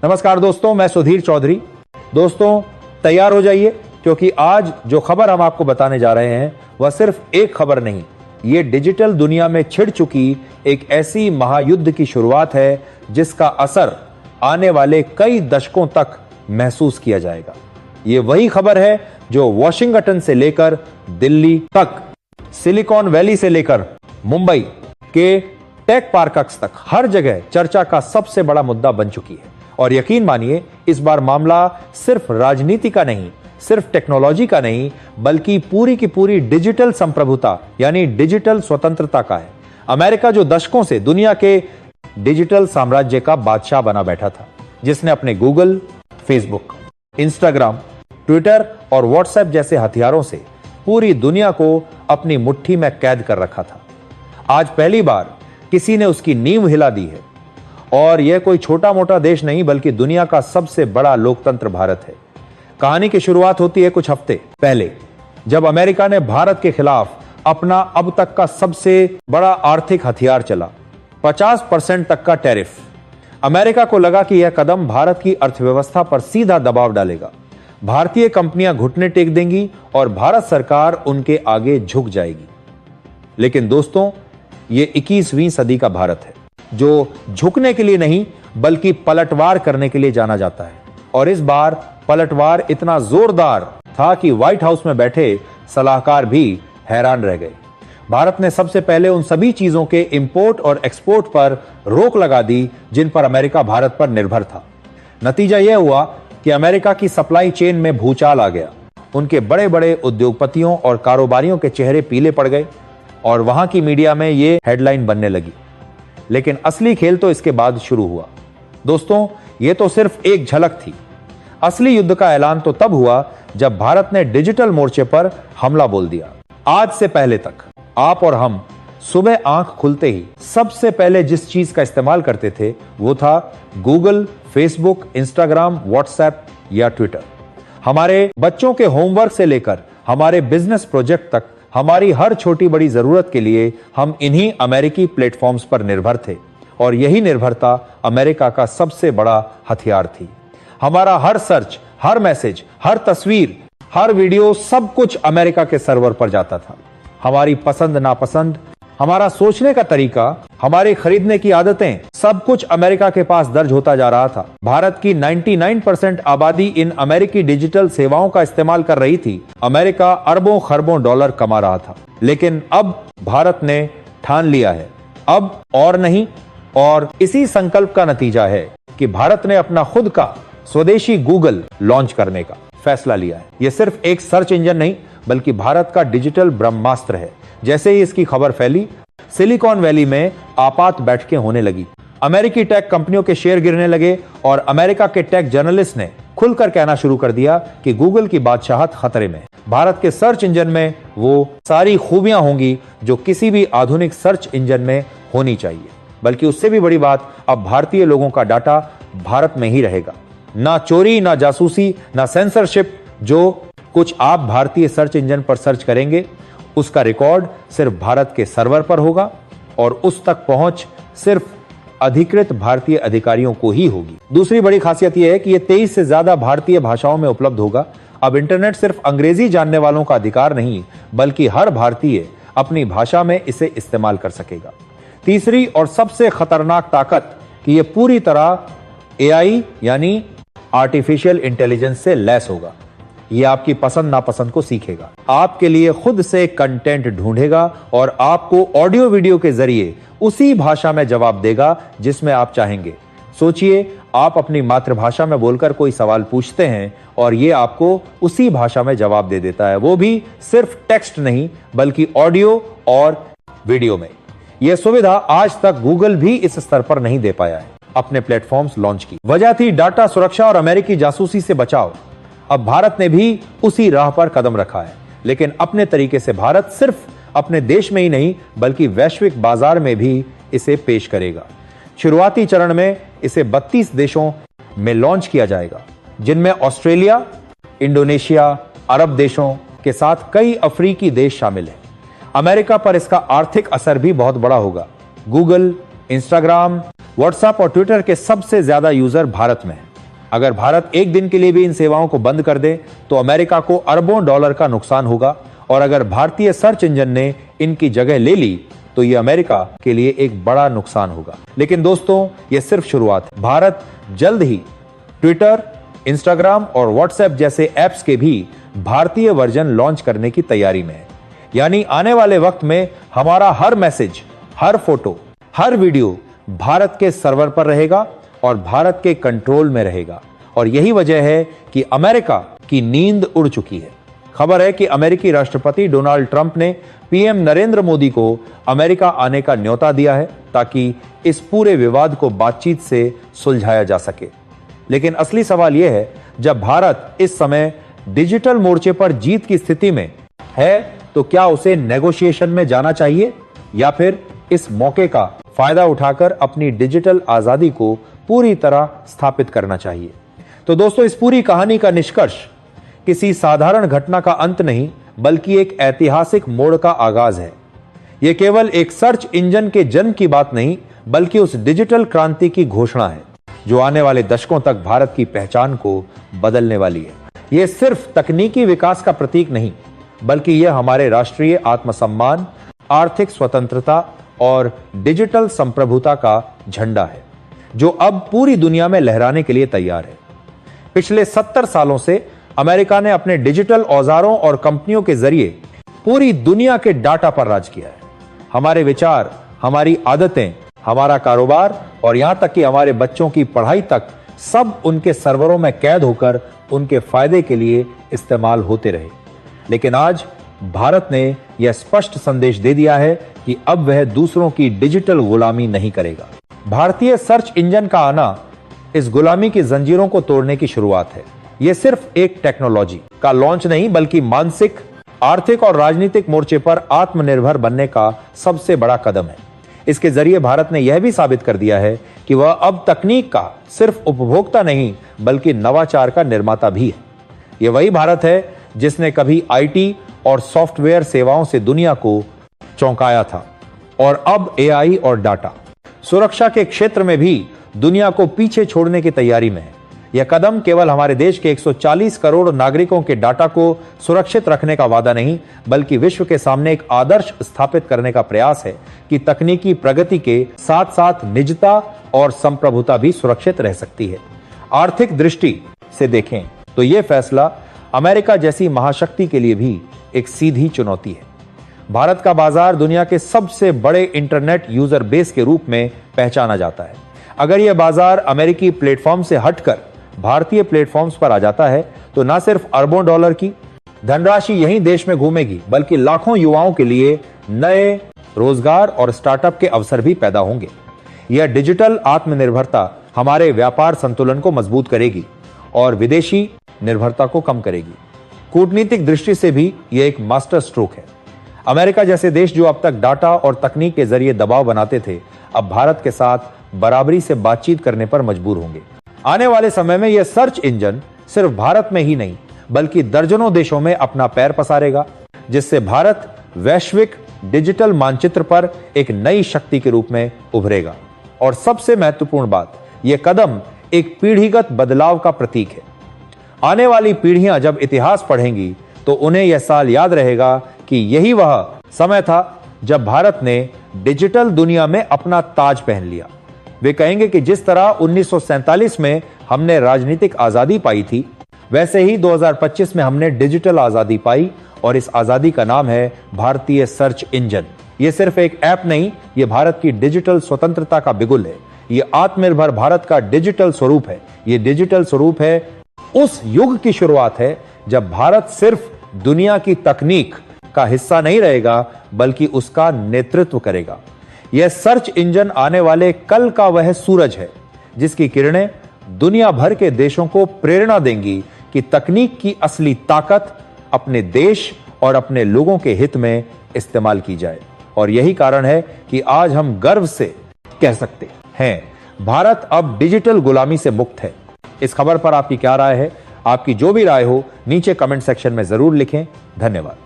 नमस्कार दोस्तों, मैं सुधीर चौधरी। दोस्तों तैयार हो जाइए, क्योंकि आज जो खबर हम आपको बताने जा रहे हैं वह सिर्फ एक खबर नहीं, ये डिजिटल दुनिया में छिड़ चुकी एक ऐसी महायुद्ध की शुरुआत है जिसका असर आने वाले कई दशकों तक महसूस किया जाएगा। ये वही खबर है जो वॉशिंगटन से लेकर दिल्ली तक, सिलिकॉन वैली से लेकर मुंबई के टेक पार्क्स तक हर जगह चर्चा का सबसे बड़ा मुद्दा बन चुकी है। और यकीन मानिए, इस बार मामला सिर्फ राजनीति का नहीं, सिर्फ टेक्नोलॉजी का नहीं, बल्कि पूरी की पूरी डिजिटल संप्रभुता यानी डिजिटल स्वतंत्रता का है। अमेरिका जो दशकों से दुनिया के डिजिटल साम्राज्य का बादशाह बना बैठा था, जिसने अपने गूगल, फेसबुक, इंस्टाग्राम, ट्विटर और व्हाट्सएप जैसे हथियारों से पूरी दुनिया को अपनी मुट्ठी में कैद कर रखा था, आज पहली बार किसी ने उसकी नींव हिला दी है। और यह कोई छोटा मोटा देश नहीं, बल्कि दुनिया का सबसे बड़ा लोकतंत्र भारत है। कहानी की शुरुआत होती है कुछ हफ्ते पहले, जब अमेरिका ने भारत के खिलाफ अपना अब तक का सबसे बड़ा आर्थिक हथियार चला, 50% तक का टैरिफ। अमेरिका को लगा कि यह कदम भारत की अर्थव्यवस्था पर सीधा दबाव डालेगा, भारतीय कंपनियां घुटने टेक देंगी और भारत सरकार उनके आगे झुक जाएगी। लेकिन दोस्तों, यह 21वीं सदी का भारत है, जो झुकने के लिए नहीं बल्कि पलटवार करने के लिए जाना जाता है। और इस बार पलटवार इतना जोरदार था कि व्हाइट हाउस में बैठे सलाहकार भी हैरान रह गए। भारत ने सबसे पहले उन सभी चीजों के इंपोर्ट और एक्सपोर्ट पर रोक लगा दी जिन पर अमेरिका भारत पर निर्भर था। नतीजा यह हुआ कि अमेरिका की सप्लाई चेन में भूचाल आ गया। उनके बड़े बड़े उद्योगपतियों और कारोबारियों के चेहरे पीले पड़ गए और वहां की मीडिया में यह हेडलाइन बनने लगी। लेकिन असली खेल तो इसके बाद शुरू हुआ। दोस्तों, यह तो सिर्फ एक झलक थी। असली युद्ध का ऐलान तो तब हुआ जब भारत ने डिजिटल मोर्चे पर हमला बोल दिया। आज से पहले तक आप और हम सुबह आंख खुलते ही सबसे पहले जिस चीज का इस्तेमाल करते थे वो था गूगल, फेसबुक, इंस्टाग्राम, व्हाट्सएप या ट्विटर। हमारे बच्चों के होमवर्क से लेकर हमारे बिजनेस प्रोजेक्ट तक, हमारी हर छोटी बड़ी जरूरत के लिए हम इन्हीं अमेरिकी प्लेटफॉर्म्स पर निर्भर थे। और यही निर्भरता अमेरिका का सबसे बड़ा हथियार थी। हमारा हर सर्च, हर मैसेज, हर तस्वीर, हर वीडियो, सब कुछ अमेरिका के सर्वर पर जाता था। हमारी पसंद नापसंद, हमारा सोचने का तरीका, हमारे खरीदने की आदतें, सब कुछ अमेरिका के पास दर्ज होता जा रहा था। भारत की 99% आबादी इन अमेरिकी डिजिटल सेवाओं का इस्तेमाल कर रही थी। अमेरिका अरबों खरबों डॉलर कमा रहा था। लेकिन अब भारत ने ठान लिया है, अब और नहीं। और इसी संकल्प का नतीजा है कि भारत ने अपना खुद का स्वदेशी गूगल लॉन्च करने का फैसला लिया है। यह सिर्फ एक सर्च इंजन नहीं, बल्कि भारत का डिजिटल ब्रह्मास्त्र है। जैसे ही इसकी खबर फैली, सिलिकॉन वैली में आपात बैठकें होने लगी। अमेरिकी टेक कंपनियों के शेयर गिरने लगे और अमेरिका के टेक जर्नलिस्ट ने खुलकर कहना शुरू कर दिया कि गूगल की बादशाहत खतरे में है। भारत के सर्च इंजन में वो सारी खूबियां होंगी जो किसी भी आधुनिक सर्च इंजन में होनी चाहिए। बल्कि उससे भी बड़ी बात, अब भारतीय लोगों का डाटा भारत में ही रहेगा। ना चोरी, ना जासूसी, ना सेंसरशिप। जो कुछ आप भारतीय सर्च इंजन पर सर्च करेंगे उसका रिकॉर्ड सिर्फ भारत के सर्वर पर होगा और उस तक पहुंच सिर्फ अधिकृत भारतीय अधिकारियों को ही होगी। दूसरी बड़ी खासियत यह है कि यह 23 से ज्यादा भारतीय भाषाओं में उपलब्ध होगा। अब इंटरनेट सिर्फ अंग्रेजी जानने वालों का अधिकार नहीं, बल्कि हर भारतीय अपनी भाषा में इसे इस्तेमाल कर सकेगा। तीसरी और सबसे खतरनाक ताकत कि यह पूरी तरह एआई यानी आर्टिफिशियल इंटेलिजेंस से लैस होगा। यह आपकी पसंद नापसंद को सीखेगा, आपके लिए खुद से कंटेंट ढूंढेगा और आपको ऑडियो वीडियो के जरिए उसी भाषा में जवाब देगा जिसमें आप चाहेंगे। सोचिए, आप अपनी मातृभाषा में बोलकर कोई सवाल पूछते हैं और यह आपको उसी भाषा में जवाब दे देता है, वो भी सिर्फ टेक्स्ट नहीं बल्कि ऑडियो और वीडियो में। यह सुविधा आज तक गूगल भी इस स्तर पर नहीं दे पाया है। अपने प्लेटफॉर्म्स लॉन्च की वजह थी डाटा सुरक्षा और अमेरिकी जासूसी से बचाव। अब भारत ने भी उसी राह पर कदम रखा है, लेकिन अपने तरीके से भारत सिर्फ अपने देश में ही नहीं बल्कि वैश्विक बाजार में भी इसे पेश करेगा। शुरुआती चरण में इसे 32 देशों में लॉन्च किया जाएगा, जिनमें ऑस्ट्रेलिया, इंडोनेशिया, अरब देशों के साथ कई अफ्रीकी देश शामिल हैं। अमेरिका पर इसका आर्थिक असर भी बहुत बड़ा होगा। गूगल, इंस्टाग्राम, व्हाट्सएप और ट्विटर के सबसे ज्यादा यूजर भारत में हैं। अगर भारत एक दिन के लिए भी इन सेवाओं को बंद कर दे तो अमेरिका को अरबों डॉलर का नुकसान होगा, और अगर भारतीय सर्च इंजन ने इनकी जगह ले ली तो यह अमेरिका के लिए एक बड़ा नुकसान होगा। लेकिन दोस्तों, यह सिर्फ शुरुआत है। भारत जल्द ही ट्विटर, इंस्टाग्राम और व्हाट्सएप जैसे ऐप्स के भी भारतीय वर्जन लॉन्च करने की तैयारी में है। यानी आने वाले वक्त में हमारा हर मैसेज, हर फोटो, हर वीडियो भारत के सर्वर पर रहेगा और भारत के कंट्रोल में रहेगा। और यही वजह है कि अमेरिका की नींद उड़ चुकी है। खबर है कि अमेरिकी राष्ट्रपति डोनाल्ड ट्रंप ने पीएम नरेंद्र मोदी को अमेरिका आने का न्योता दिया है ताकि इस पूरे विवाद को बातचीत से सुलझाया जा सके। लेकिन असली सवाल यह है, जब भारत इस समय डिजिटल मोर्चे पर जीत की स्थिति में है तो क्या उसे नेगोशिएशन में जाना चाहिए या फिर इस मौके का फायदा उठाकर अपनी डिजिटल आजादी को पूरी तरह स्थापित करना चाहिए। तो दोस्तों, इस पूरी कहानी का निष्कर्ष किसी साधारण घटना का अंत नहीं बल्कि एक ऐतिहासिक मोड़ का आगाज है। यह केवल एक सर्च इंजन के जन्म की बात नहीं बल्कि उस डिजिटल क्रांति की घोषणा है जो आने वाले दशकों तक भारत की पहचान को बदलने वाली है। यह सिर्फ तकनीकी विकास का प्रतीक नहीं बल्कि यह हमारे राष्ट्रीय आत्मसम्मान, आर्थिक स्वतंत्रता और डिजिटल संप्रभुता का झंडा है जो अब पूरी दुनिया में लहराने के लिए तैयार है। पिछले 70 सालों से अमेरिका ने अपने डिजिटल औजारों और कंपनियों के जरिए पूरी दुनिया के डाटा पर राज किया है। हमारे विचार, हमारी आदतें, हमारा कारोबार और यहां तक कि हमारे बच्चों की पढ़ाई तक सब उनके सर्वरों में कैद होकर उनके फायदे के लिए इस्तेमाल होते रहे। लेकिन आज भारत ने यह स्पष्ट संदेश दे दिया है कि अब वह दूसरों की डिजिटल गुलामी नहीं करेगा। भारतीय सर्च इंजन का आना इस गुलामी की जंजीरों को तोड़ने की शुरुआत है। यह सिर्फ एक टेक्नोलॉजी का लॉन्च नहीं बल्कि मानसिक, आर्थिक और राजनीतिक मोर्चे पर आत्मनिर्भर बनने का सबसे बड़ा कदम है। इसके जरिए भारत ने यह भी साबित कर दिया है कि वह अब तकनीक का सिर्फ उपभोक्ता नहीं बल्कि नवाचार का निर्माता भी है। यह वही भारत है जिसने कभी आईटी और सॉफ्टवेयर सेवाओं से दुनिया को चौंकाया था और अब एआई और डाटा सुरक्षा के क्षेत्र में भी दुनिया को पीछे छोड़ने की तैयारी में है। यह कदम केवल हमारे देश के 140 करोड़ नागरिकों के डाटा को सुरक्षित रखने का वादा नहीं बल्कि विश्व के सामने एक आदर्श स्थापित करने का प्रयास है कि तकनीकी प्रगति के साथ साथ निजता और संप्रभुता भी सुरक्षित रह सकती है। आर्थिक दृष्टि से देखें तो यह फैसला अमेरिका जैसी महाशक्ति के लिए भी एक सीधी चुनौती है। भारत का बाजार दुनिया के सबसे बड़े इंटरनेट यूजर बेस के रूप में पहचाना जाता है। अगर यह बाजार अमेरिकी प्लेटफॉर्म से हटकर भारतीय प्लेटफॉर्म्स पर आ जाता है तो न सिर्फ अरबों डॉलर की धनराशि यहीं देश में घूमेगी बल्कि लाखों युवाओं के लिए नए रोजगार और स्टार्टअप के अवसर भी पैदा होंगे। यह डिजिटल आत्मनिर्भरता हमारे व्यापार संतुलन को मजबूत करेगी और विदेशी निर्भरता को कम करेगी। कूटनीतिक दृष्टि से भी यह एक मास्टर स्ट्रोक है। अमेरिका जैसे देश जो अब तक डाटा और तकनीक के जरिए दबाव बनाते थे, अब भारत के साथ बराबरी से बातचीत करने पर मजबूर होंगे। आने वाले समय में यह सर्च इंजन सिर्फ भारत में ही नहीं बल्कि दर्जनों देशों में अपना पैर पसारेगा, जिससे भारत वैश्विक डिजिटल मानचित्र पर एक नई शक्ति के रूप में उभरेगा। और सबसे महत्वपूर्ण बात, यह कदम एक पीढ़ीगत बदलाव का प्रतीक है। आने वाली पीढ़ियां जब इतिहास पढ़ेंगी तो उन्हें यह साल याद रहेगा कि यही वह समय था जब भारत ने डिजिटल दुनिया में अपना ताज पहन लिया। वे कहेंगे कि जिस तरह 1947 में हमने राजनीतिक आजादी पाई थी, वैसे ही 2025 में हमने डिजिटल आजादी पाई और इस आजादी का नाम है भारतीय सर्च इंजन। यह सिर्फ एक ऐप नहीं, यह भारत की डिजिटल स्वतंत्रता का बिगुल है। यह आत्मनिर्भर भारत का डिजिटल स्वरूप है। यह डिजिटल स्वरूप है उस युग की शुरुआत है जब भारत सिर्फ दुनिया की तकनीक का हिस्सा नहीं रहेगा बल्कि उसका नेतृत्व करेगा। यह सर्च इंजन आने वाले कल का वह सूरज है जिसकी किरणें दुनिया भर के देशों को प्रेरणा देंगी कि तकनीक की असली ताकत अपने देश और अपने लोगों के हित में इस्तेमाल की जाए। और यही कारण है कि आज हम गर्व से कह सकते हैं, भारत अब डिजिटल गुलामी से मुक्त है। इस खबर पर आपकी क्या राय है? आपकी जो भी राय हो नीचे कमेंट सेक्शन में जरूर लिखें। धन्यवाद।